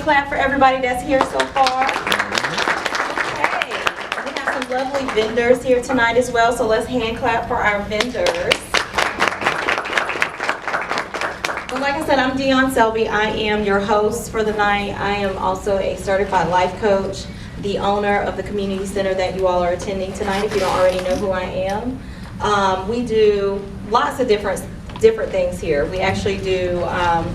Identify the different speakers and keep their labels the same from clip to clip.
Speaker 1: Clap for everybody that's here so far. Okay, we have some lovely vendors here tonight as well, so let's hand clap for our vendors. Well, like I said, I'm Dionne Selby. I am your host for the night. I am also a certified life coach, the owner of the community center that you all are attending tonight, if you don't already know who I am. We do lots of different things here. We actually do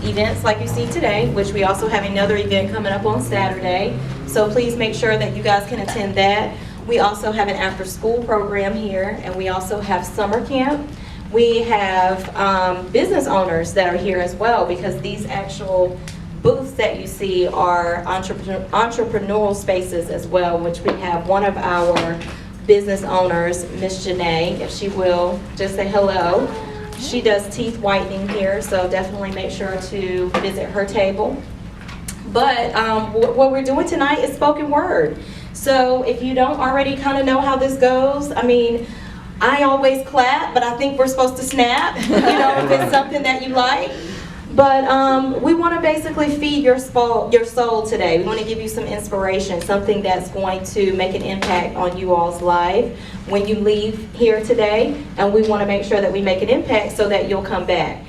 Speaker 1: events like you see today, which we also have another event coming up on Saturday. So please make sure that you guys can attend that. We also have an after school program here, and we also have summer camp. We have business owners that are here as well, because these actual booths that you see are entrepreneurial spaces as well, which we have one of our business owners, Miss Chenae, if she will just say hello. She does teeth whitening here, so definitely make sure to visit her table. But what we're doing tonight is spoken word. So if you don't already kind of know how this goes, I mean, I always clap, but I think we're supposed to snap, you know, if it's something that you like. But we want to basically feed your soul today. We want to give you some inspiration, something that's going to make an impact on you all's life when you leave here today. And we want to make sure that we make an impact so that you'll come back.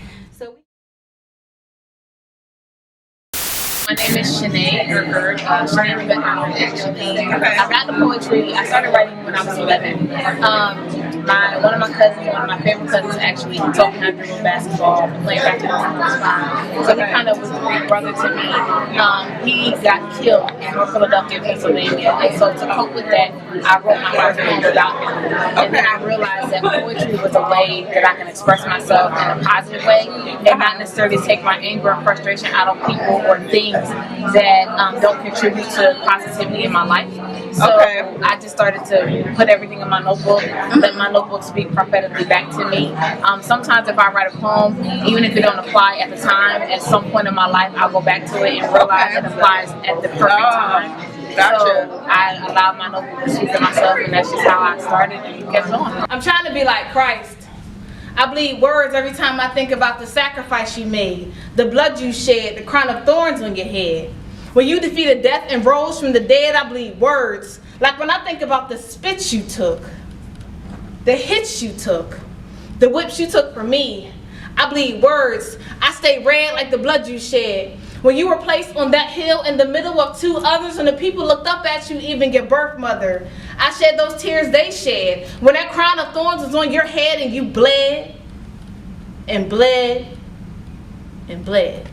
Speaker 2: My name is Chenae Erkerd. Chenae actually. I got the poetry. I started writing when I was 11. One of my cousins, one of my favorite cousins, actually taught me how to dribble basketball, playing basketball when I was 5. So he kind of was a big brother to me. He got killed in North Philadelphia, Pennsylvania, and so to cope with that, I wrote my first poem about him. And then I realized that poetry was a way that I can express myself in a positive way, and not necessarily take my anger and frustration out on people or things that don't contribute to positivity in my life. So I just started to put everything in my notebook, let my notebook speak prophetically back to me. Sometimes if I write a poem, even if it don't apply at the time, at some point in my life, I'll go back to it and realize it applies at the perfect time. Gotcha. So I allowed my notebook to speak to myself, and that's just how I started and kept going.
Speaker 3: I'm trying to be like Christ. I bleed words every time I think about the sacrifice you made, the blood you shed, the crown of thorns on your head. When you defeated death and rose from the dead, I bleed words. Like when I think about the spit you took, the hits you took, the whips you took for me, I bleed words. I stay red like the blood you shed. When you were placed on that hill in the middle of 2 others and the people looked up at you, even your birth mother, I shed those tears they shed. When that crown of thorns was on your head and you bled and bled and bled.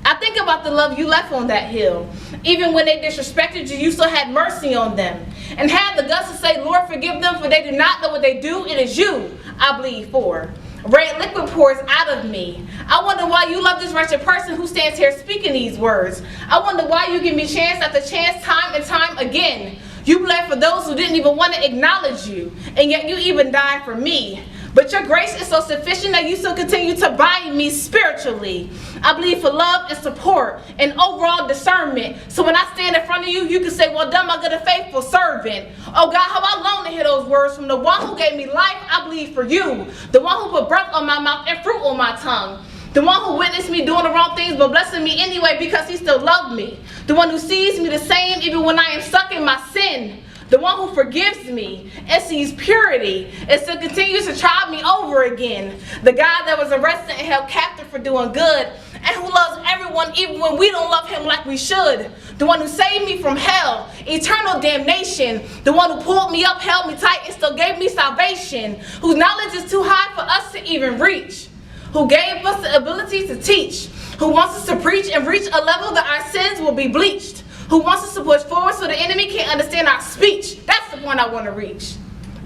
Speaker 3: I think about the love you left on that hill. Even when they disrespected you, you still had mercy on them. And had the guts to say, Lord, forgive them, for they do not know what they do. It is you I bleed for. Red liquid pours out of me. I wonder why you love this wretched person who stands here speaking these words. I wonder why you give me chance after chance, time and time again. You bled for those who didn't even want to acknowledge you, and yet you even died for me. But your grace is so sufficient that you still continue to bind me spiritually. I bleed for love and support and overall discernment. So when I stand in front of you, you can say, well done, my good and faithful servant. Oh God, how I long to hear those words from the one who gave me life. I bleed for you. The one who put breath on my mouth and fruit on my tongue. The one who witnessed me doing the wrong things but blessing me anyway because he still loved me. The one who sees me the same even when I am stuck in my sin. The one who forgives me and sees purity and still continues to try me over again. The God that was arrested and held captive for doing good and who loves everyone even when we don't love him like we should. The one who saved me from hell, eternal damnation. The one who pulled me up, held me tight, and still gave me salvation. Whose knowledge is too high for us to even reach. Who gave us the ability to teach. Who wants us to preach and reach a level that our sins will be bleached. Who wants us to push forward so the enemy can't understand our speech. That's the point point I want to reach.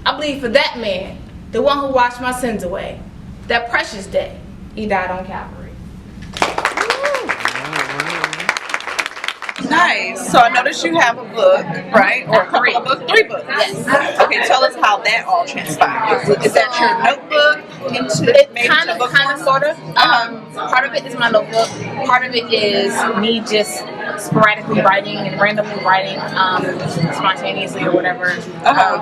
Speaker 3: I bleed for that man, the one who washed my sins away. That precious day, he died on Calvary.
Speaker 4: Nice. So I noticed you have a book, right? Or a couple of books? 3 books.
Speaker 3: Yes.
Speaker 4: Okay, tell us how that all transpired. Is that your notebook?
Speaker 3: Kind of, sort of. Part of it is my notebook. Part of it is me just sporadically writing and randomly writing, spontaneously or whatever,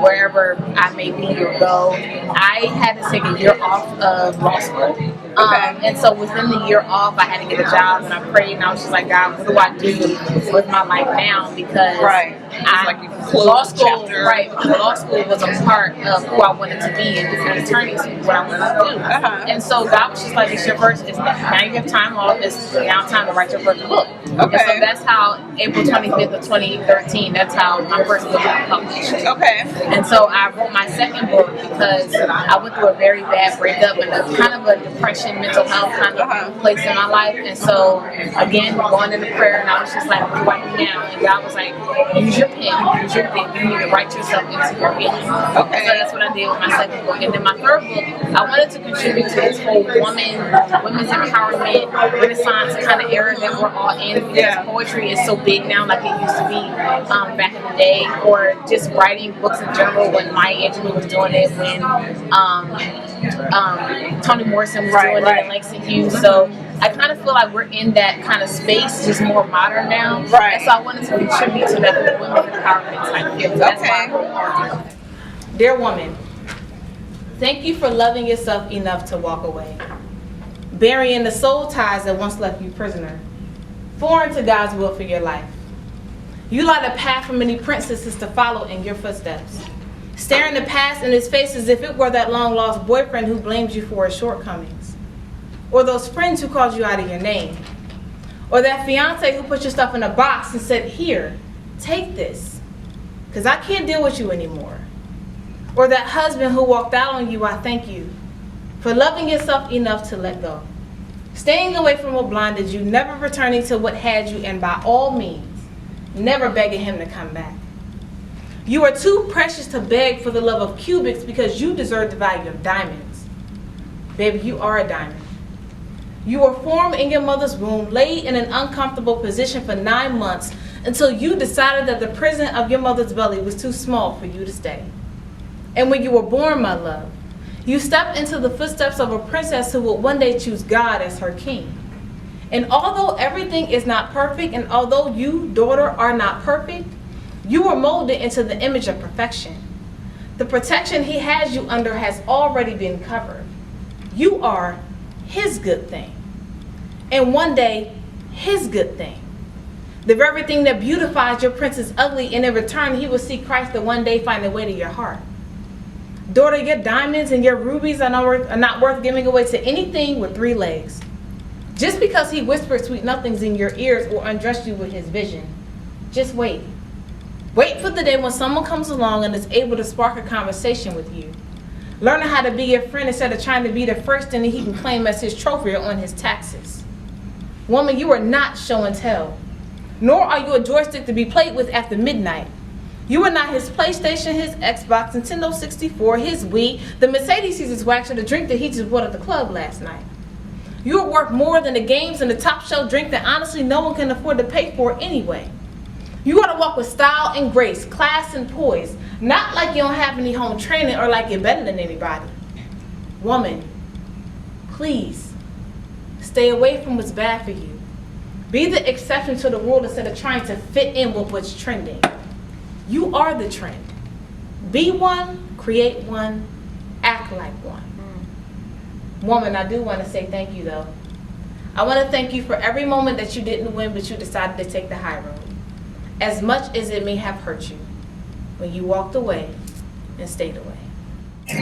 Speaker 3: wherever I may be or go. I had to take a year off of law school. And so within the year off, I had to get a job, and I prayed, and I was just like, God, what do I do with my life now? Because law school was a part of who I wanted to be and become an attorney, what I wanted to do. And so God was just like, it's your first, now you have time off, it's now time to write your first book. And so that's how April 25th of 2013, that's how my first book was published. And so I wrote my second book because I went through a very bad breakup and a kind of a depression, mental health kind of place in my life. And so again, going into prayer, and I was just like, what do I do now? And God was like, use your pen, use your pen. You need to write yourself into your healing. So that's what I did with my second book. And then my third book, I wanted to contribute to this whole women's empowerment, Renaissance kind of era that we're all in. Because poetry is so big now, like it used to be back in the day, or just writing books in general when Maya Angelou was doing it, when Toni Morrison was doing it, and Langston Hughes. So I kind of feel like we're in that kind of space, just more modern now. And so I wanted to contribute to that women's empowerment type field. So that's why I wrote it. Dear woman, thank you for loving yourself enough to walk away, burying the soul ties that once left you prisoner, foreign to God's will for your life. You light a path for many princesses to follow in your footsteps, staring the past in his face as if it were that long-lost boyfriend who blamed you for his shortcomings, or those friends who called you out of your name, or that fiance who put your stuff in a box and said, here, take this, because I can't deal with you anymore, or that husband who walked out on you. I thank you for loving yourself enough to let go, staying away from what blinded you, never returning to what had you, and by all means, never begging him to come back. You are too precious to beg for the love of cubics because you deserve the value of diamonds. Baby, you are a diamond. You were formed in your mother's womb, laid in an uncomfortable position for 9 months until you decided that the prison of your mother's belly was too small for you to stay. And when you were born, my love, you stepped into the footsteps of a princess who would one day choose God as her king. And although everything is not perfect, and although you, daughter, are not perfect, you were molded into the image of perfection. The protection he has you under has already been covered. You are his good thing. And one day, his good thing. The very thing that beautifies your prince is ugly, and in return, he will see Christ that one day find a way to your heart. Daughter, your diamonds and your rubies are not worth giving away to anything with 3 legs. Just because he whispered sweet nothings in your ears or undressed you with his vision. Just wait. Wait for the day when someone comes along and is able to spark a conversation with you. Learning how to be your friend instead of trying to be the first thing that he can claim as his trophy or on his taxes. Woman, you are not show and tell. Nor are you a joystick to be played with after midnight. You are not his PlayStation, his Xbox, Nintendo 64, his Wii, the Mercedes he's his wax, or the drink that he just bought at the club last night. You are worth more than the games and the top shelf drink that honestly no one can afford to pay for anyway. You gotta walk with style and grace, class and poise, not like you don't have any home training or like you're better than anybody. Woman, please, stay away from what's bad for you. Be the exception to the rule instead of trying to fit in with what's trending. You are the trend. Be one, create one, act like one. Woman, I do want to say thank you though. I want to thank you for every moment that you didn't win but you decided to take the high road. As much as it may have hurt you when you walked away and stayed away.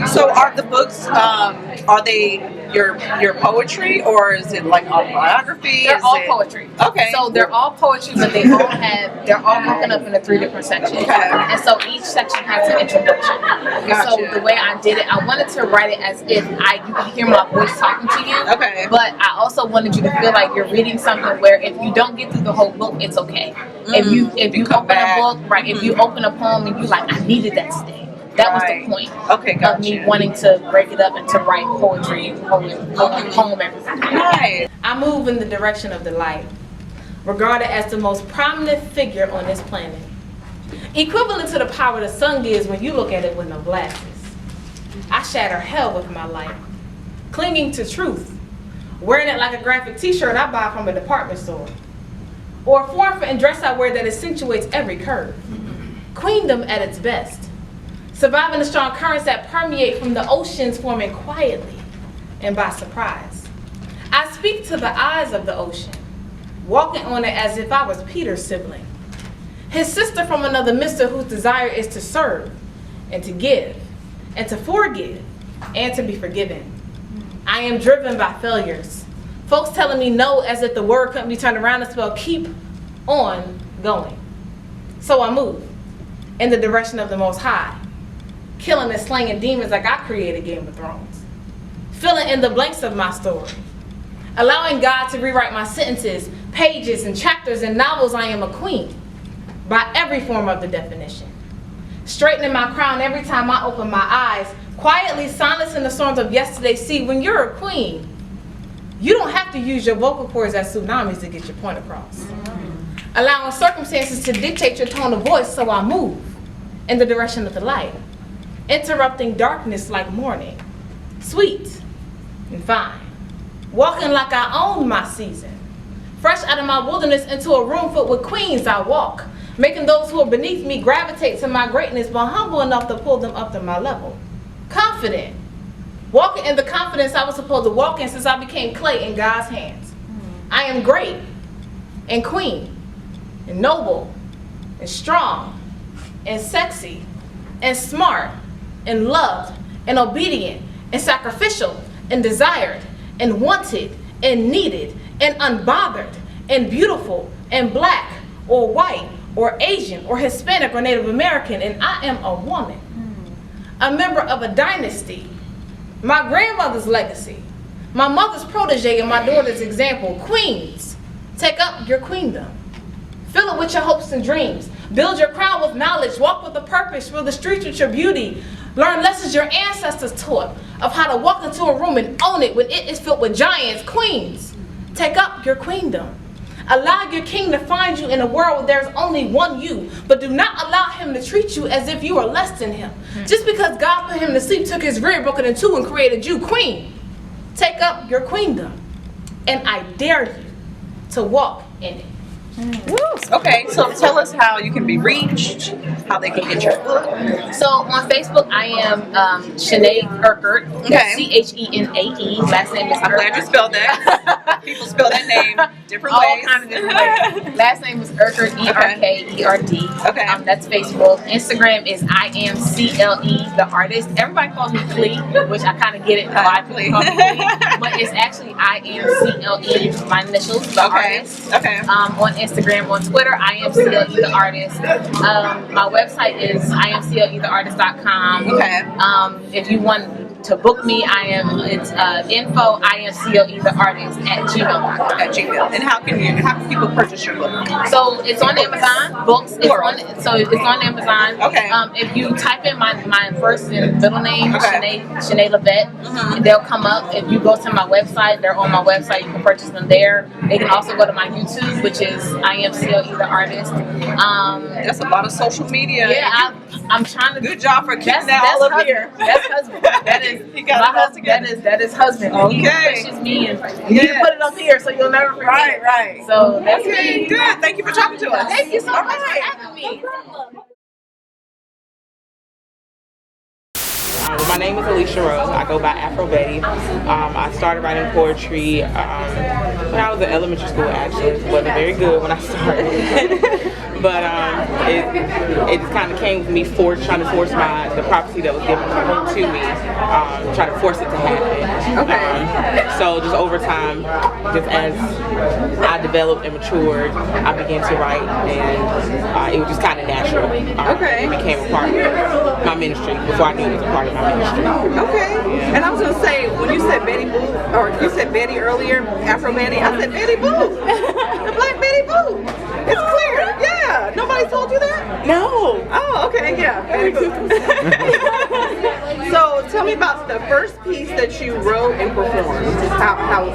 Speaker 4: So are the books, are they your poetry, or is it like autobiography?
Speaker 3: They're all poetry.
Speaker 4: Okay.
Speaker 3: So they're all poetry, but they're all broken up into 3 different sections.
Speaker 4: Okay.
Speaker 3: And so each section
Speaker 2: has an introduction.
Speaker 4: Gotcha.
Speaker 2: So the way I did it, I wanted to write it as if you could hear my voice talking to you.
Speaker 4: Okay.
Speaker 2: But I also wanted you to feel like you're reading something where if you don't get through the whole book, it's okay. If you
Speaker 4: come
Speaker 2: open
Speaker 4: back.
Speaker 2: a book, right? If you open a poem and you like, I needed that today. That was the point of me wanting to break it up and to write poetry, poem every time.
Speaker 4: Nice.
Speaker 3: I move in the direction of the light, regarded as the most prominent figure on this planet. Equivalent to the power the sun gives when you look at it with no glasses. I shatter hell with my light, clinging to truth, wearing it like a graphic t-shirt I buy from a department store, or a form-fitting dress I wear that accentuates every curve. Queendom at its best, surviving the strong currents that permeate from the oceans, forming quietly and by surprise. I speak to the eyes of the ocean, walking on it as if I was Peter's sibling, his sister from another mister whose desire is to serve and to give and to forgive and to be forgiven. I am driven by failures, folks telling me no as if the word couldn't be turned around and spell keep on going. So I move in the direction of the Most High, killing and slaying demons like I created Game of Thrones, filling in the blanks of my story, allowing God to rewrite my sentences, pages and chapters and novels. I am a queen by every form of the definition, straightening my crown every time I open my eyes, quietly silencing the storms of yesterday's sea. When you're a queen, you don't have to use your vocal cords as tsunamis to get your point across, allowing circumstances to dictate your tone of voice. So I move in the direction of the light, interrupting darkness like morning, sweet and fine, walking like I own my season, fresh out of my wilderness into a room filled with queens. I walk, making those who are beneath me gravitate to my greatness, but humble enough to pull them up to my level. Confident, walking in the confidence I was supposed to walk in since I became clay in God's hands. I am great and queen and noble and strong and sexy and smart and loved and obedient and sacrificial and desired and wanted and needed and unbothered and beautiful and black or white or Asian or Hispanic or Native American. And I am a woman, a member of a dynasty, my grandmother's legacy, my mother's protege and my daughter's example. Queens, take up your queendom. Fill it with your hopes and dreams. Build your crown with knowledge. Walk with a purpose. Fill the streets with your beauty. Learn lessons your ancestors taught of how to walk into a room and own it when it is filled with giants. Queens, take up your queendom. Allow your king to find you in a world where there's only one you, but do not allow him to treat you as if you are less than him. Just because God put him to sleep, took his rib, broke it in two, and created you. Queen, take up your queendom, and I dare you to walk in it.
Speaker 4: Okay, so tell us how you can be reached, how they can get your book.
Speaker 2: So on Facebook, I am Chenae Erkerd.
Speaker 4: Okay.
Speaker 2: Chenae. Last name is
Speaker 4: I'm glad you spelled that. People spell that name different
Speaker 2: all
Speaker 4: ways.
Speaker 2: kind of different ways. Last name is Erkerd, Erkerd.
Speaker 4: Okay.
Speaker 2: That's Facebook. Instagram is I am CLE, the artist. Everybody calls me Clee, which I kind of get it why people call me Clee. But it's actually I am CLE, my initials, the artist.
Speaker 4: Okay.
Speaker 2: On Instagram, on Twitter, I am CLE the artist. My website is IamCLEtheartist.com.
Speaker 4: Okay.
Speaker 2: If you want to book me, it's info IamCLEtheartist@gmail.com.
Speaker 4: At Gmail. And how can people purchase your book?
Speaker 2: So it's on Amazon. Books. It's on Amazon.
Speaker 4: Okay.
Speaker 2: If you type in my first and middle name,
Speaker 4: Okay.
Speaker 2: Chenae Lebet, they'll come up. If you go to my website, they're on my website. You can purchase them there. They can also go to my YouTube, which is I am CLE the artist.
Speaker 4: That's a lot of social media.
Speaker 2: Yeah, I'm trying to.
Speaker 4: Good job for keeping that all up here.
Speaker 2: That's husband. That is
Speaker 4: He got
Speaker 2: my
Speaker 4: it all
Speaker 2: husband.
Speaker 4: together.
Speaker 2: That is husband. He
Speaker 4: Okay.
Speaker 2: pushes me and you need to put it up here so you'll never forget.
Speaker 4: Right.
Speaker 2: So that's
Speaker 4: Okay,
Speaker 2: me.
Speaker 4: good. Thank you for talking to us.
Speaker 2: Thank you so
Speaker 4: All
Speaker 2: much
Speaker 4: right.
Speaker 2: for having me.
Speaker 5: Well, my name is Alicia Rhoe. I go by AfroBetty. I started writing poetry When I was in elementary school, actually, wasn't very good when I started. But it just kind of came with me trying to force the prophecy that was given to me, trying to force it to happen.
Speaker 4: Okay.
Speaker 5: So just over time, just as I developed and matured, I began to write, and it was just kind of natural.
Speaker 4: Okay.
Speaker 5: It became a part of my ministry before I knew it was a part of my ministry.
Speaker 4: Okay.
Speaker 5: Yeah.
Speaker 4: And I was gonna say, when you said Betty Boo, or you said Betty earlier, AfroBetty, I said Betty Boo, the Black Betty Boo. It's clear. Yeah. Nobody told you that?
Speaker 5: No.
Speaker 4: Oh, okay. Yeah. Betty Boo. So tell me about the first piece that you wrote and performed.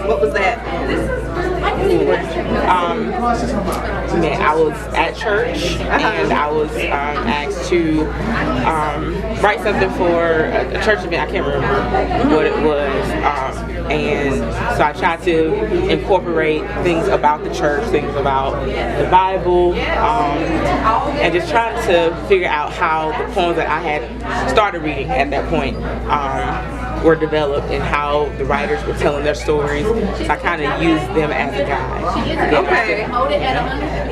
Speaker 4: What was that?
Speaker 5: I was at church, and I was asked to write something for a church event. I can't remember what it was. And so I tried to incorporate things about the church, things about the Bible, and just trying to figure out how the poems that I had started reading at that point were developed and how the writers were telling their stories. So I kind of used them as a guide.
Speaker 4: Okay.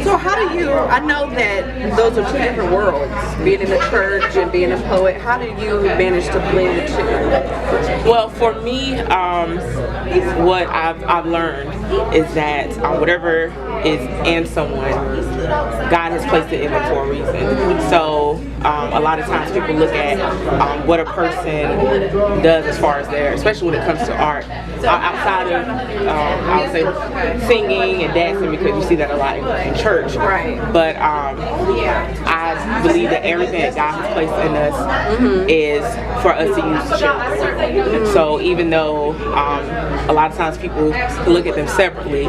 Speaker 4: So how do you, I know that those are two different worlds, being in the church and being a poet. How do you manage to blend the two?
Speaker 5: Well, for me, what I've learned is that whatever is in someone, God has placed it in them for a reason. So a lot of times people look at what a person does as far as especially when it comes to art, outside of I would say singing and dancing, because you see that a lot in church.
Speaker 4: Right.
Speaker 5: But I believe that everything that God has placed in us is for us to use to share. And so even though a lot of times people look at them separately,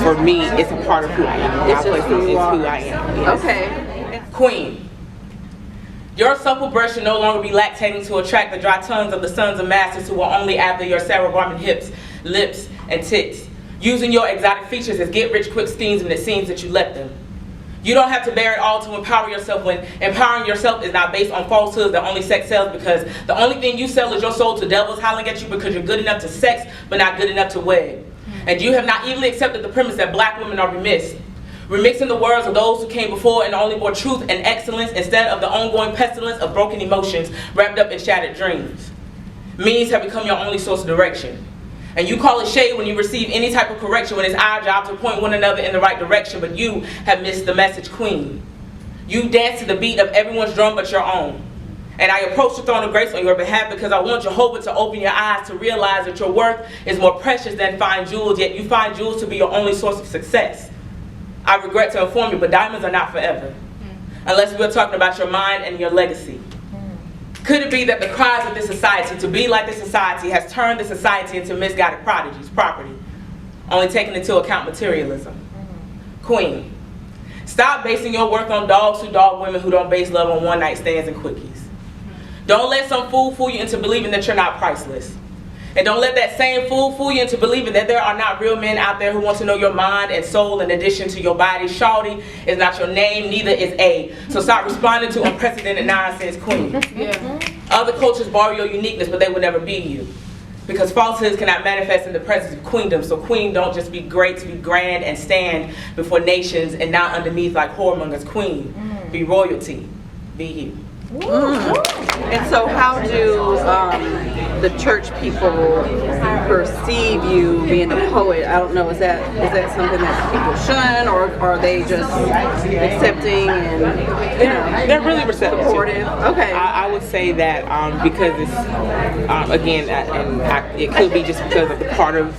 Speaker 5: for me it's a part of who I am.
Speaker 4: It's just who you are.
Speaker 5: Who I am. Yes.
Speaker 4: Okay.
Speaker 5: Queen. Your supple breast should no longer be lactating to attract the dry tongues of the sons of masters who are only after your Sarah Garment hips, lips, and tits, using your exotic features as get-rich-quick schemes when it seems that you let them. You don't have to bear it all to empower yourself, when empowering yourself is not based on falsehoods that only sex sells, because the only thing you sell is your soul to devils howling at you because you're good enough to sex but not good enough to wed. And you have naively accepted the premise that black women are remiss, remixing the words of those who came before and only bore truth and excellence instead of the ongoing pestilence of broken emotions wrapped up in shattered dreams. Means have become your only source of direction. And you call it shade when you receive any type of correction, when it's our job to point one another in the right direction, but you have missed the message, queen. You dance to the beat of everyone's drum but your own. And I approach the throne of grace on your behalf because I want Jehovah to open your eyes to realize that your worth is more precious than fine jewels, yet you find jewels to be your only source of success. I regret to inform you, but diamonds are not forever, unless we're talking about your mind and your legacy. Could it be that the cries of this society to be like this society has turned the society into misguided prodigies, property, only taking into account materialism? Queen, stop basing your worth on dogs who dog women who don't base love on one-night stands and quickies. Don't let some fool fool you into believing that you're not priceless. And don't let that same fool fool you into believing that there are not real men out there who want to know your mind and soul in addition to your body. Shawty is not your name, neither is A. So stop responding to unprecedented nonsense, queen.
Speaker 3: Yeah.
Speaker 5: Other cultures borrow your uniqueness, but they will never be you. Because falsehoods cannot manifest in the presence of queendom. So queen, don't just be great to be grand and stand before nations and not underneath like whoremongers. Queen, be royalty, be you.
Speaker 4: And so how do the church people perceive you being a poet? I don't know, is that something that people shun, or are they just accepting and, you know,
Speaker 5: they're really receptive.
Speaker 4: supportive? Okay.
Speaker 5: I would say that because it's, again, it could be just because of the part of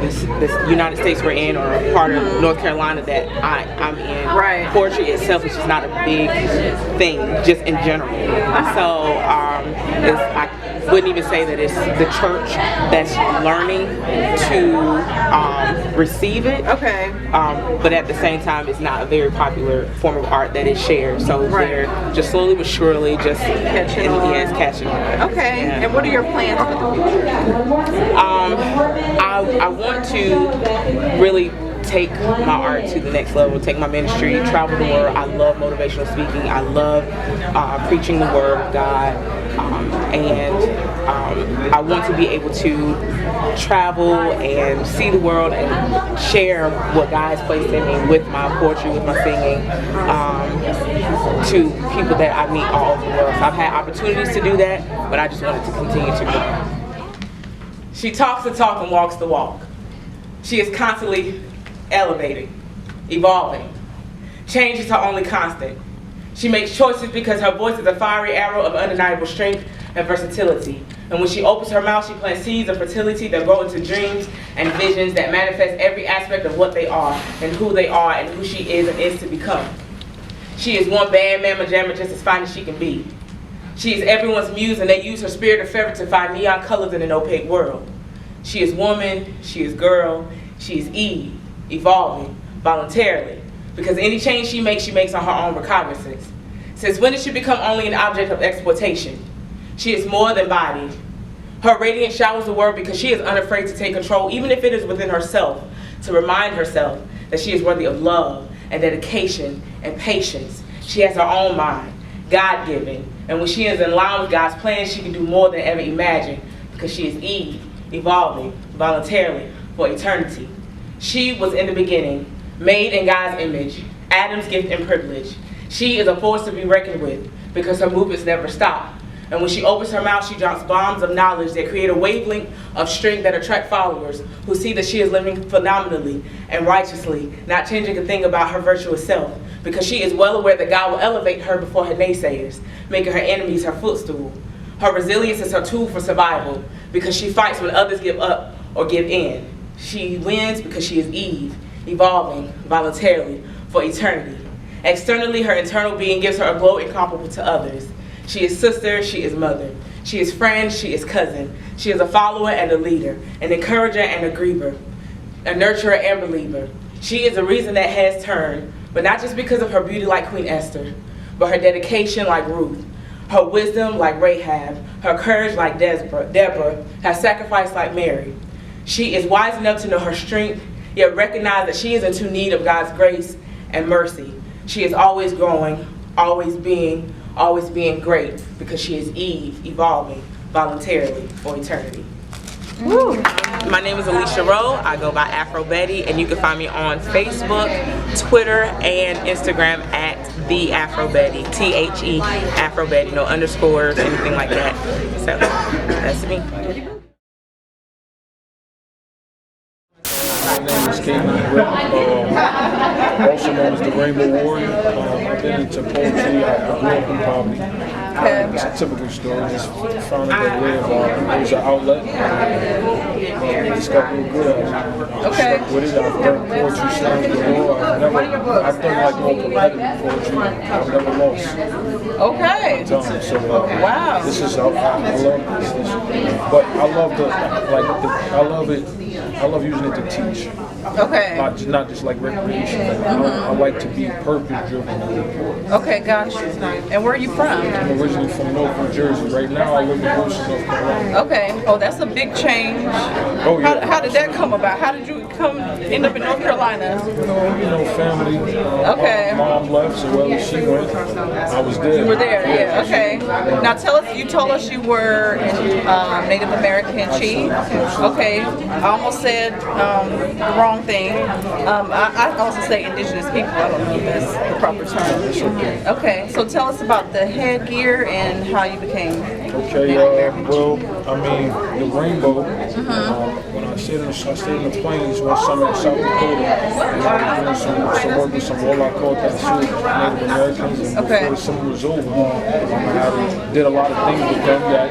Speaker 5: this United States we're in, or a part of North Carolina that I'm in.
Speaker 4: Right.
Speaker 5: Poetry itself is just not a big thing, just in general. So I wouldn't even say that it's the church that's learning to receive it.
Speaker 4: Okay.
Speaker 5: But at the same time, it's not a very popular form of art that is shared. So they're just slowly but surely just catching on. Yes, catching on.
Speaker 4: Okay.
Speaker 5: Yeah.
Speaker 4: And what are your plans for the future?
Speaker 5: I want to really take my art to the next level, take my ministry, travel the world. I love motivational speaking. I love preaching the word of God. And I want to be able to travel and see the world and share what God has placed in me with my poetry, with my singing, to people that I meet all over the world. So I've had opportunities to do that, but I just wanted to continue to grow. She talks the talk and walks the walk. She is constantly elevating, evolving. Change is her only constant. She makes choices because her voice is a fiery arrow of undeniable strength and versatility. And when she opens her mouth, she plants seeds of fertility that grow into dreams and visions that manifest every aspect of what they are and who she is and is to become. She is one bad mamma jamma just as fine as she can be. She is everyone's muse, and they use her spirit of fervor to find neon colors in an opaque world. She is woman, she is girl, she is Eve, evolving voluntarily. Because any change she makes on her own recognizance. Since when did she become only an object of exploitation? She is more than body. Her radiance showers the world because she is unafraid to take control, even if it is within herself, to remind herself that she is worthy of love and dedication and patience. She has her own mind, God-given, and when she is in line with God's plan, she can do more than ever imagined because she is Eve, evolving voluntarily for eternity. She was in the beginning, made in God's image, Adam's gift and privilege. She is a force to be reckoned with because her movements never stop. And when she opens her mouth, she drops bombs of knowledge that create a wavelength of strength that attract followers who see that she is living phenomenally and righteously, not changing a thing about her virtuous self, because she is well aware that God will elevate her before her naysayers, making her enemies her footstool. Her resilience is her tool for survival because she fights when others give up or give in. She wins because she is Eve, evolving voluntarily for eternity. Externally, her internal being gives her a glow incomparable to others. She is sister, she is mother. She is friend, she is cousin. She is a follower and a leader, an encourager and a griever, a nurturer and believer. She is a reason that has turned, but not just because of her beauty like Queen Esther, but her dedication like Ruth, her wisdom like Rahab, her courage like Deborah, her sacrifice like Mary. She is wise enough to know her strength, yet recognize that she is in true need of God's grace and mercy. She is always growing, always being great, because she is Eve, evolving voluntarily for eternity. Woo. My name is Alicia Rhoe. I go by AfroBetty, and you can find me on Facebook, Twitter, and Instagram at the AfroBetty, THE AfroBetty, no underscores, anything like that. So that's me.
Speaker 6: My name is Kaden, also known as the Rainbow Warrior. I've been into poetry. I grew up in poverty. It's a typical story. Just found a good way of it was an outlet. Just got real good at it. Stuck with it. I've done poetry slams before. I've done like more competitive poetry. I've never lost.
Speaker 4: Okay.
Speaker 6: So
Speaker 4: Wow.
Speaker 6: This is I love this. But I love I love using it to teach.
Speaker 4: Okay.
Speaker 6: Not just like recreation. I like to be purpose driven.
Speaker 4: Okay, got you. And where are you from?
Speaker 6: I'm originally from North New Jersey. Right now I live in Bushwick, North Carolina.
Speaker 4: Okay. Oh, that's a big change.
Speaker 6: Oh yeah.
Speaker 4: How did that come about? How did you end up in North Carolina?
Speaker 6: Family.
Speaker 4: Okay.
Speaker 6: My mom left, so wherever she went, I was there.
Speaker 4: You were there, yeah. Okay. Now tell us. You told us you were in Native American chief. Okay. I almost said the wrong thing. I also say indigenous people. I don't know if that's the proper term. Okay. So tell us about the headgear and how you became.
Speaker 6: Okay. Well, I mean, the rainbow. When I stayed in the plains one summer in South Dakota, and I was doing some work with some Warlock called Native Americans, and before the summer was over, I did a lot of things with them that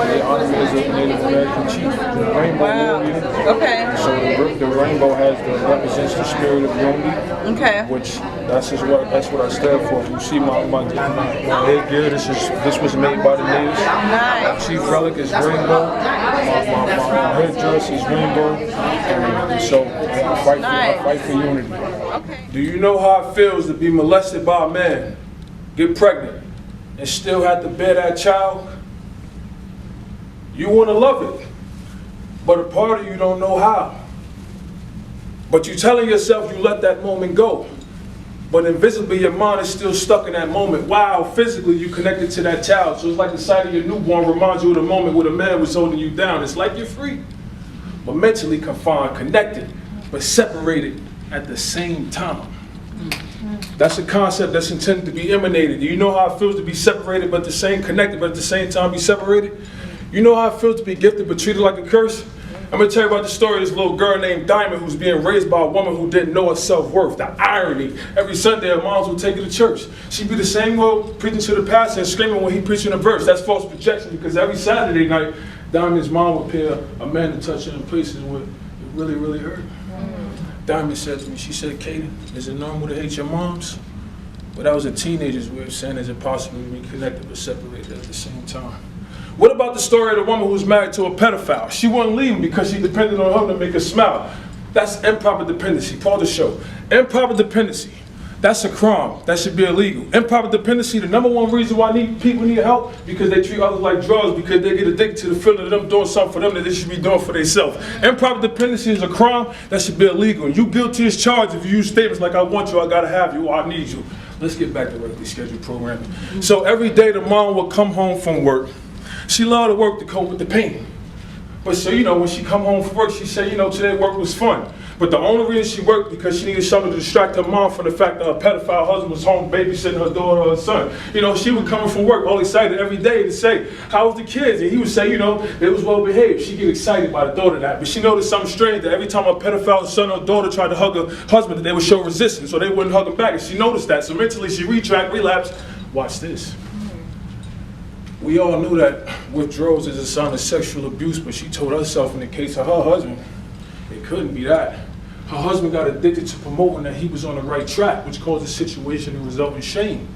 Speaker 6: they honored me as a Native American chief, the Rainbow Warrior.
Speaker 4: Okay.
Speaker 6: So the rainbow represents the spirit of unity.
Speaker 4: Okay.
Speaker 6: Which that's what I stand for. You see my headgear. This was made by the natives.
Speaker 4: Nice.
Speaker 6: My chief relic is rainbow. My headdress is rainbow. And so I fight for unity.
Speaker 4: Okay.
Speaker 7: Do you know how it feels to be molested by a man, get pregnant, and still have to bear that child? You want to love it, but a part of you don't know how. But you're telling yourself you let that moment go. But invisibly, your mind is still stuck in that moment. While physically, you connected to that child. So it's like the sight of your newborn reminds you of the moment where the man was holding you down. It's like you're free, but mentally confined, connected, but separated at the same time. That's a concept that's intended to be emanated. Do you know how it feels to be separated, but the same connected, but at the same time be separated? You know how it feels to be gifted, but treated like a curse? I'm gonna tell you about the story of this little girl named Diamond who's being raised by a woman who didn't know her self-worth. The irony. Every Sunday, her moms would take her to church. She'd be the same old preaching to the pastor and screaming when he preaching a verse. That's false projection, because every Saturday night, Diamond's mom would pay a man to touch her in places where it really, really hurt. Diamond said to me, she said, Kaden, is it normal to hate your moms? But that was a teenager's way of saying, is it possible to be connected but separated at the same time? What about the story of the woman who's married to a pedophile? She wouldn't leave him because she depended on him to make her smile. That's improper dependency. Pause the show. Improper dependency. That's a crime. That should be illegal. Improper dependency, the number one reason why people need help, because they treat others like drugs, because they get addicted to the feeling of them doing something for them that they should be doing for themselves. Improper dependency is a crime. That should be illegal. And you guilty as charged if you use statements like, I want you, I gotta have you, or I need you. Let's get back to regularly scheduled programming. So every day the mom would come home from work. She loved to work to cope with the pain. But so, you know, when she come home from work, she said, you know, today work was fun. But the only reason she worked because she needed something to distract her mom from the fact that her pedophile husband was home babysitting her daughter or her son. You know, she was coming from work all excited every day to say, how was the kids? And he would say, you know, they was well behaved. She'd get excited by the thought of that. But she noticed something strange, that every time her pedophile son or daughter tried to hug her husband, that they would show resistance, so they wouldn't hug him back. And she noticed that. So mentally she relapsed. Watch this. We all knew that withdrawals is a sign of sexual abuse, but she told herself in the case of her husband, it couldn't be that. Her husband got addicted to promoting that he was on the right track, which caused the situation to result in shame.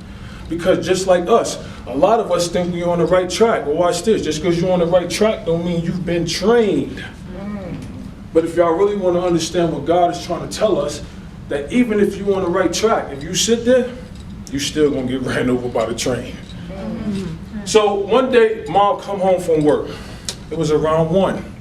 Speaker 7: Because just like us, a lot of us think we're on the right track. But watch this, just because you're on the right track don't mean you've been trained. But if y'all really want to understand what God is trying to tell us, that even if you're on the right track, if you sit there, you're still going to get ran over by the train. So one day, mom come home from work. It was around 1.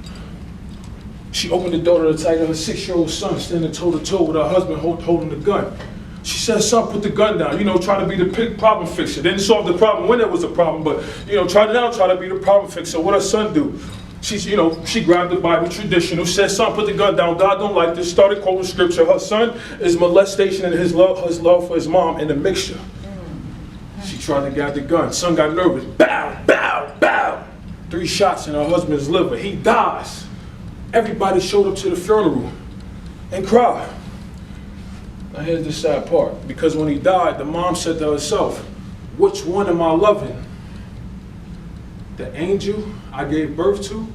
Speaker 7: She opened the door to the sight of her 6-year-old son standing toe-to-toe with her husband holding the gun. She said, son, put the gun down. You know, try to be the problem fixer. Didn't solve the problem when there was a problem, but, you know, try to be the problem fixer. What her son do? She grabbed the Bible, traditional, said, son, put the gun down. God don't like this. Started quoting scripture. Her son is molestation and his love for his mom in the mixture. She tried to grab the gun. Son got nervous. Bow, bow, bow. 3 shots in her husband's liver. He dies. Everybody showed up to the funeral and cried. Now here's the sad part. Because when he died, the mom said to herself, which one am I loving? The angel I gave birth to,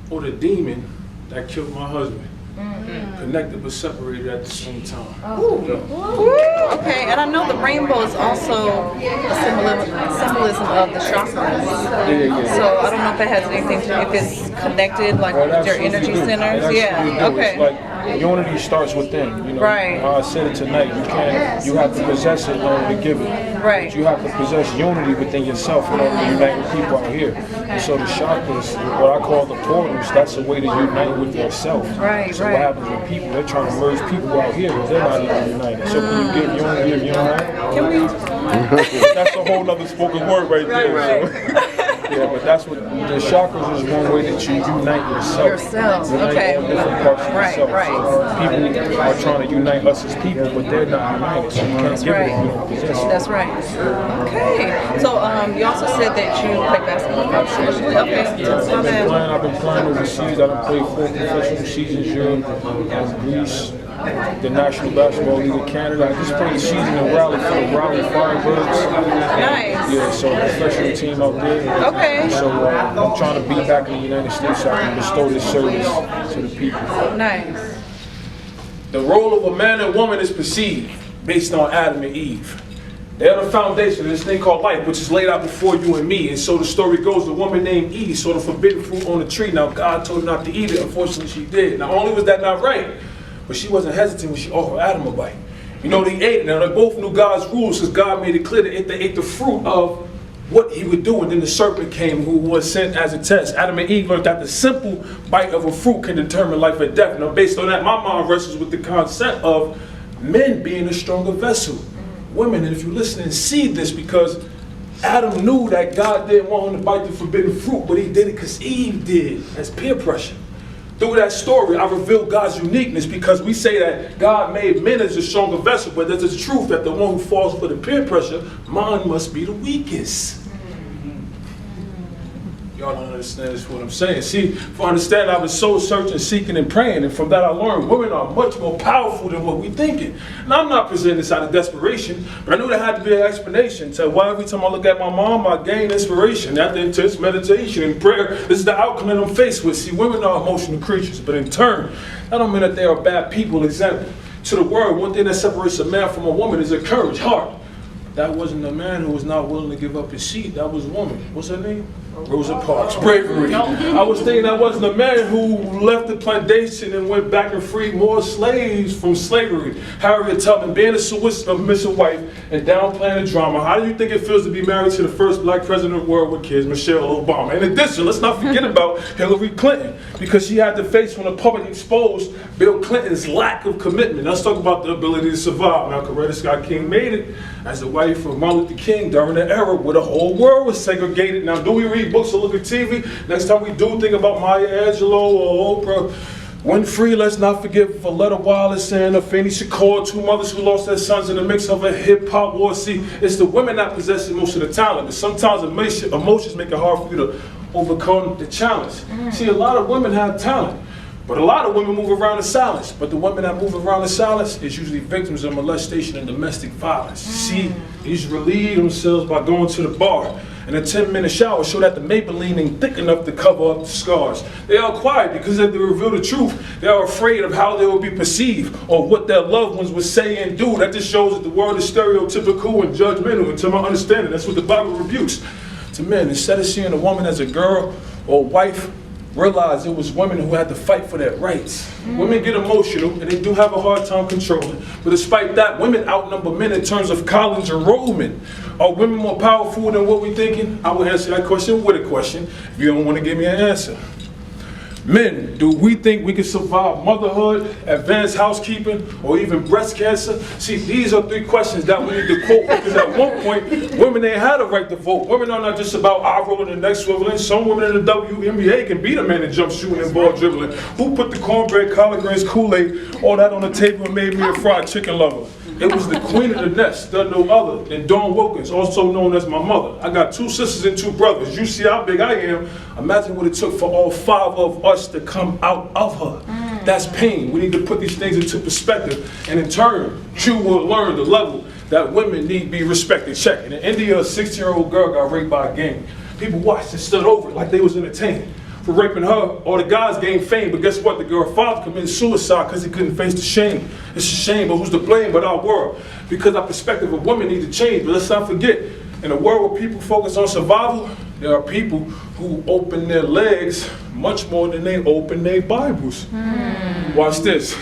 Speaker 7: or the demon that killed my husband? Connected but separated at the same time.
Speaker 4: Okay, and I know the rainbow is also a symbolism of the chakras.
Speaker 6: Yeah.
Speaker 4: So I don't know if it has anything to, if it's connected, like with their energy centers. Yeah. Okay.
Speaker 6: It's like unity starts within. You know,
Speaker 4: Right.
Speaker 6: how I said it tonight. You have to possess it in order to give it.
Speaker 4: Right.
Speaker 6: But you have to possess unity within yourself in order to unite with people out here. And so the chakras, what I call the portals, that's a way to unite with yourself.
Speaker 4: Right,
Speaker 6: So
Speaker 4: right.
Speaker 6: what happens when people, they're trying to merge people out here because they're not even united. So can you give unity if you're not?
Speaker 4: Can we?
Speaker 6: That's a whole other spoken word right there.
Speaker 4: Right.
Speaker 6: So. Yeah, but that's what the chakras is, one way that you unite yourself.
Speaker 4: Yourself,
Speaker 6: Unite
Speaker 4: okay.
Speaker 6: all different parts of
Speaker 4: Right,
Speaker 6: yourself.
Speaker 4: right.
Speaker 6: So people are trying to unite us as people, but they're not united. So you can't give it if you don't possess it.
Speaker 4: That's right. Okay. So you also said that you play basketball professionally. Okay. Tell us about that.
Speaker 6: I've been playing overseas. I've played 4 professional seasons here in Greece, the National Basketball League of Canada. I just played a season in Raleigh for the Raleigh Firebirds.
Speaker 4: Nice.
Speaker 6: Yeah, so a professional team out there.
Speaker 4: Okay.
Speaker 6: So I'm trying to be back in the United States so I can bestow this service to the people.
Speaker 4: Nice.
Speaker 7: The role of a man and woman is perceived based on Adam and Eve. They are the foundation of this thing called life, which is laid out before you and me. And so the story goes, the woman named Eve saw the forbidden fruit on the tree. Now God told her not to eat it. Unfortunately, she did. Not only was that not right, but she wasn't hesitant when she offered Adam a bite. You know, they ate it. Now they both knew God's rules because God made it clear that they ate the fruit of what he would do. And then the serpent came, who was sent as a test. Adam and Eve learned that the simple bite of a fruit can determine life or death. Now based on that, my mind wrestles with the concept of men being a stronger vessel. Women, and if you listen and see this, because Adam knew that God didn't want him to bite the forbidden fruit, but he did it because Eve did, as peer pressure. Through that story, I revealed God's uniqueness, because we say that God made men as a stronger vessel, but there's a truth that the one who falls for the peer pressure, mine must be the weakest. Y'all don't understand what I'm saying. See, for understanding, I was soul searching, seeking, and praying, and from that I learned women are much more powerful than what we thinking. Now, I'm not presenting this out of desperation, but I knew there had to be an explanation to why every time I look at my mom, I gain inspiration. After intense meditation and prayer, this is the outcome that I'm faced with. See, women are emotional creatures, but in turn, that don't mean that they are bad people. Example, to the word, one thing that separates a man from a woman is a courage, heart. That wasn't a man who was not willing to give up his seat. That was a woman. What's her name? Rosa Parks. Bravery. I was thinking that wasn't a man who left the plantation and went back and freed more slaves from slavery. Harriet Tubman, being a submissive wife and downplaying the drama. How do you think it feels to be married to the first black president of the world with kids, Michelle Obama? In addition, let's not forget about Hillary Clinton, because she had to face when the public exposed Bill Clinton's lack of commitment. Let's talk about the ability to survive. Now, Coretta Scott King made it as the wife of Martin Luther King during the era where the whole world was segregated. Now, do we read books or look at TV? Next time we do think about Maya Angelou or Oprah Winfrey, let's not forget Valletta Wallace and Afeni Shakur, two mothers who lost their sons in the mix of a hip-hop war. See, it's the women that possess most of the talent, but sometimes emotions make it hard for you to overcome the challenge. See, a lot of women have talent, but a lot of women move around in silence. But the women that move around in silence is usually victims of molestation and domestic violence. See, they usually relieve themselves by going to the bar. And a 10-minute shower show that the Maybelline ain't thick enough to cover up the scars. They are quiet because if they reveal the truth, they are afraid of how they will be perceived or what their loved ones would say and do. That just shows that the world is stereotypical and judgmental. And to my understanding, that's what the Bible rebukes. To men, instead of seeing a woman as a girl or wife, realize it was women who had to fight for their rights. Women get emotional, and they do have a hard time controlling. But despite that, women outnumber men in terms of college enrollment. Are women more powerful than what we're thinking? I will answer that question with a question if you don't want to give me an answer. Men, do we think we can survive motherhood, advanced housekeeping, or even breast cancer? See, these are three questions that we need to quote, because at one point, women ain't had a right to vote. Women are not just about eye rolling and neck swiveling. Some women in the WNBA can beat a man in jump shooting and ball dribbling. Who put the cornbread, collard greens, Kool-Aid, all that on the table and made me a fried chicken lover? It was the queen of the nest, none no other than Dionne Wilkins, also known as my mother. I got 2 sisters and 2 brothers. You see how big I am. Imagine what it took for all 5 of us to come out of her. That's pain. We need to put these things into perspective. And in turn, you will learn the level that women need to be respected. Check. In India, a 16-year-old girl got raped by a gang. People watched and stood over it like they was entertained. For raping her, all the guys gained fame, but guess what? The girl's father committed suicide because he couldn't face the shame. It's a shame, but who's to blame but our world? Because our perspective of women needs to change, but let's not forget, in a world where people focus on survival, there are people who open their legs much more than they open their Bibles. Watch this.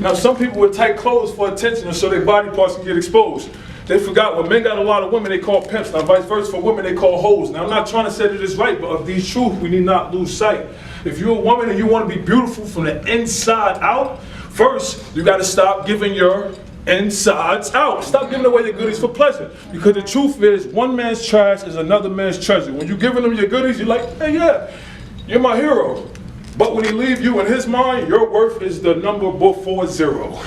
Speaker 7: Now, some people wear tight clothes for attention and so their body parts can get exposed. They forgot when men got a lot of women, they call pimps. Now, vice versa, for women, they call hoes. Now, I'm not trying to say that it's right, but of these truths, we need not lose sight. If you're a woman and you want to be beautiful from the inside out, first, you got to stop giving your insides out. Stop giving away your goodies for pleasure. Because the truth is, one man's trash is another man's treasure. When you're giving them your goodies, you're like, hey, yeah, you're my hero. But when he leaves you in his mind, your worth is the number before 0.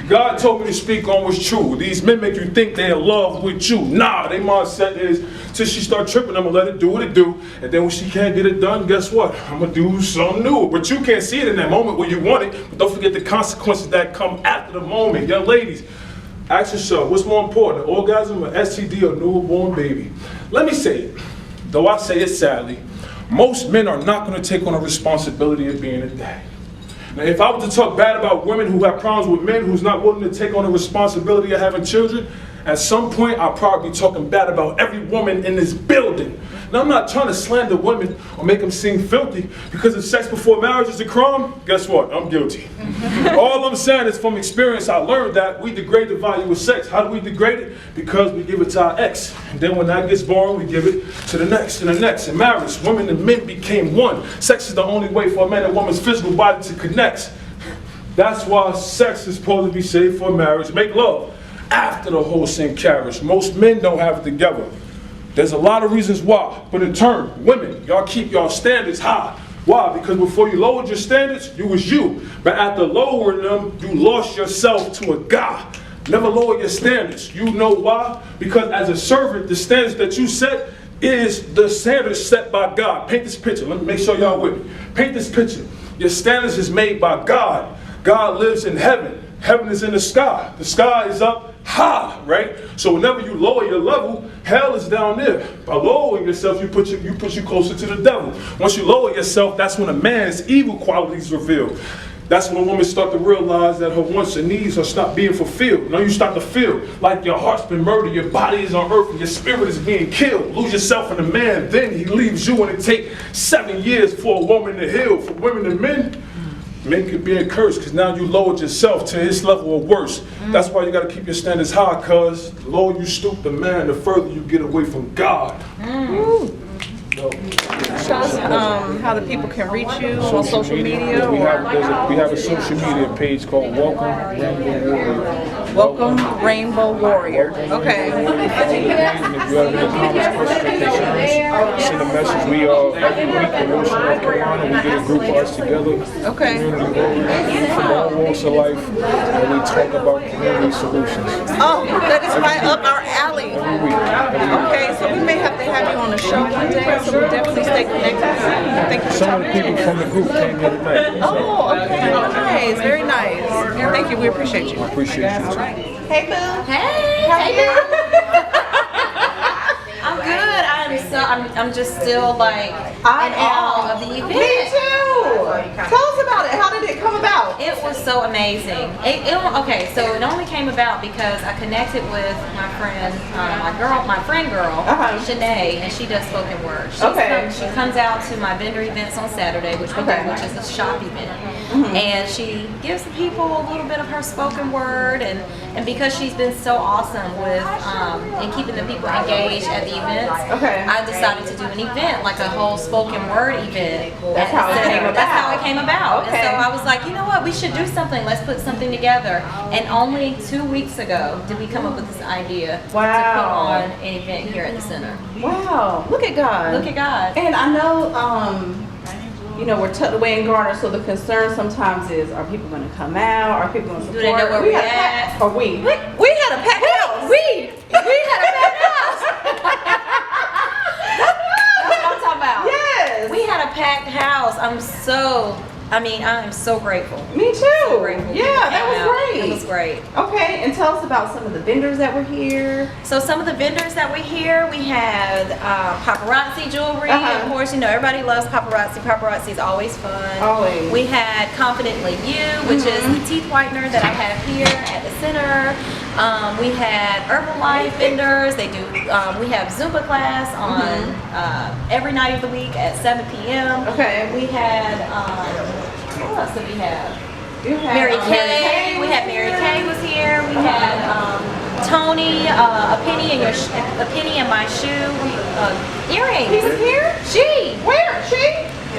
Speaker 7: God told me to speak on what's true. These men make you think they're in love with you. Nah, their mindset is, till she start tripping, I'm gonna let it do what it do. And then when she can't get it done, guess what? I'm gonna do something new. But you can't see it in that moment when you want it. But don't forget the consequences that come after the moment. Young ladies, ask yourself, what's more important, an orgasm, an STD, or a newborn baby? Let me say it, though I say it sadly, most men are not gonna take on the responsibility of being a dad. Now, if I was to talk bad about women who have problems with men who's not willing to take on the responsibility of having children, at some point I'll probably be talking bad about every woman in this building. Now, I'm not trying to slander women or make them seem filthy, because if sex before marriage is a crime, guess what? I'm guilty. All I'm saying is from experience, I learned that we degrade the value of sex. How do we degrade it? Because we give it to our ex. And then when that gets boring, we give it to the next and the next. In marriage, women and men became one. Sex is the only way for a man and woman's physical body to connect. That's why sex is supposed to be saved for marriage. Make love after the horse and carriage. Most men don't have it together. There's a lot of reasons why. But in turn, women, y'all keep y'all standards high. Why? Because before you lowered your standards, you was you. But after lowering them, you lost yourself to a guy. Never lower your standards. You know why? Because as a servant, the standards that you set is the standards set by God. Paint this picture. Let me make sure y'all with me. Paint this picture. Your standards is made by God. God lives in heaven. Heaven is in the sky. The sky is up high, right? So whenever you lower your level, hell is down there. By lowering yourself, you put you closer to the devil. Once you lower yourself, that's when a man's evil qualities revealed. That's when a woman start to realize that her wants and needs are stop being fulfilled. Now you start to feel like your heart's been murdered, your body is on earth, and your spirit is being killed. Lose yourself in a man, then he leaves you, and it takes 7 years for a woman to heal. For women and men, men could be encouraged because now you lowered yourself to his level or worse. That's why you got to keep your standards high, because the lower you stoop the man, the further you get away from God.
Speaker 4: Tell us how the people can reach you on social media.
Speaker 6: We have a social media page called Welcome Rainbow Warrior.
Speaker 4: Welcome Rainbow Warrior. Okay.
Speaker 6: And if you have any comments, questions, or concerns, send a message. We every week in Rhoe, North Carolina, we get a group of us together.
Speaker 4: Okay.
Speaker 6: From all walks of life, and we talk about community solutions.
Speaker 4: Oh, that is right up our alley.
Speaker 6: Every week.
Speaker 4: Okay, so we may have to have you on the show one day, so we'll definitely stay connected. Thank you for
Speaker 6: Some of the
Speaker 4: talking.
Speaker 6: people from the group came here tonight.
Speaker 4: Oh, okay, nice, very nice. Thank you, we appreciate you.
Speaker 6: I appreciate you too.
Speaker 4: Hey, Boo.
Speaker 1: Hey, how you doing? I'm good. I'm just still like in awe of the event.
Speaker 4: Me too. Tell us about it. How did it come about?
Speaker 1: It was so amazing. Okay, so it only came about because I connected with my friend, my friend girl, Chenae, and she does spoken word. She comes out to my vendor events on Saturday, which we do, which is a shop event, and she gives the people a little bit of her spoken word, and because she's been so awesome with in keeping the people engaged at the events, I decided to do an event, like a whole spoken word event.
Speaker 4: That's how it came about.
Speaker 1: That's how it came about. And so I was like, you know what, we should do something. Let's put something together. And only 2 weeks ago did we come up with this idea to put on an event here at the center.
Speaker 4: Wow, look at God.
Speaker 1: Look at God.
Speaker 4: And I know, you know, we're tucked away in Garner, so the concern sometimes is, are people going to come out? Are people going to support?
Speaker 1: Do they know where we're at?
Speaker 4: Or we had a packed house. We had a packed house.
Speaker 1: That's what I'm talking about.
Speaker 4: Yes.
Speaker 1: We had a packed house. I am so grateful.
Speaker 4: Me too.
Speaker 1: So grateful.
Speaker 4: Yeah, that was great.
Speaker 1: It was great.
Speaker 4: Okay, and tell us about some of the vendors that were here.
Speaker 1: So some of the vendors that were here, we had paparazzi jewelry. Of course, you know, everybody loves paparazzi. Paparazzi is always fun.
Speaker 4: Always.
Speaker 1: We had Confidently You, which is the teeth whitener that I have here at the center. We had Herbalife vendors. They do. We have Zumba class on every night of the week at 7 p.m.
Speaker 4: Okay.
Speaker 1: We had. What else did we have?
Speaker 4: You had
Speaker 1: Mary Kay. We had Mary Kay was here. We had Tony. A penny in my shoe. Earrings.
Speaker 4: He was here? Where? She?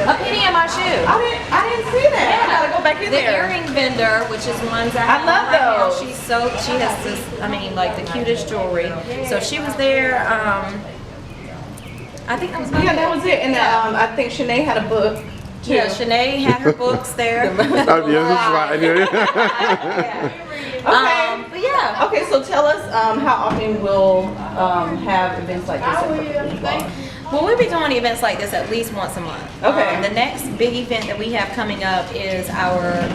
Speaker 1: A penny in my shoe.
Speaker 4: I didn't see that.
Speaker 1: Yeah.
Speaker 4: I gotta go back in
Speaker 1: The
Speaker 4: there.
Speaker 1: earring vendor, which is ones I
Speaker 4: love
Speaker 1: right now,
Speaker 4: those.
Speaker 1: she has this, like the cutest jewelry. So she was there. I think that was about
Speaker 4: Yeah, that was it. And I think Chenae had a book. Too.
Speaker 1: Yeah, Chenae had her books there.
Speaker 4: Okay.
Speaker 1: But yeah.
Speaker 4: Okay, so tell us how often we'll have events like this at
Speaker 1: Well, we'll be doing events like this at least once a month.
Speaker 4: Okay.
Speaker 1: The next big event that we have coming up is our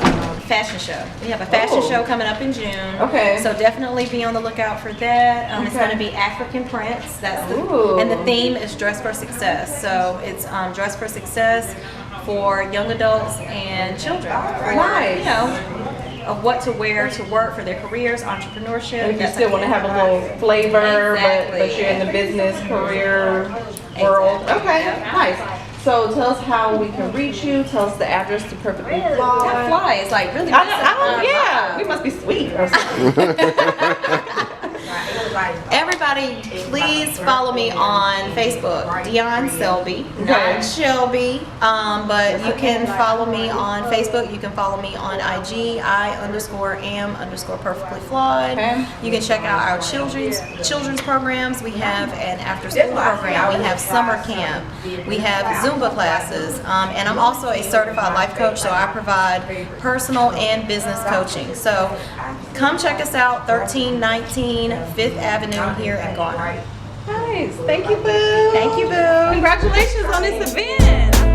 Speaker 1: fashion show. We have a fashion show coming up in June.
Speaker 4: Okay.
Speaker 1: So definitely be on the lookout for that. It's
Speaker 4: Okay.
Speaker 1: going to be African prints.
Speaker 4: Ooh.
Speaker 1: And the theme is Dress for Success. So it's Dress for Success for young adults and children.
Speaker 4: Nice.
Speaker 1: You know, of what to wear to work for their careers, entrepreneurship.
Speaker 4: If you still want to have a little flavor,
Speaker 1: Exactly.
Speaker 4: but you're in the business career world.
Speaker 1: Exactly.
Speaker 4: Okay,
Speaker 1: Yeah.
Speaker 4: nice. So tell us how we can reach you. Tell us the address to Perfectly Flawed.
Speaker 1: That fly is like really.
Speaker 4: Yeah, we must be sweet or something.
Speaker 1: Everybody everybody, please follow me on Facebook, Dionne Selby, not Shelby. But you can follow me on Facebook. You can follow me on IG, I_am_perfectly flawed. You can check out our children's programs. We have an after-school program. We have summer camp. We have Zumba classes. And I'm also a certified life coach, so I provide personal and business coaching. So come check us out, 1319 5th Avenue here in Garner.
Speaker 4: Nice. Thank you, Boo.
Speaker 1: Thank you, Boo.
Speaker 4: Congratulations on this event.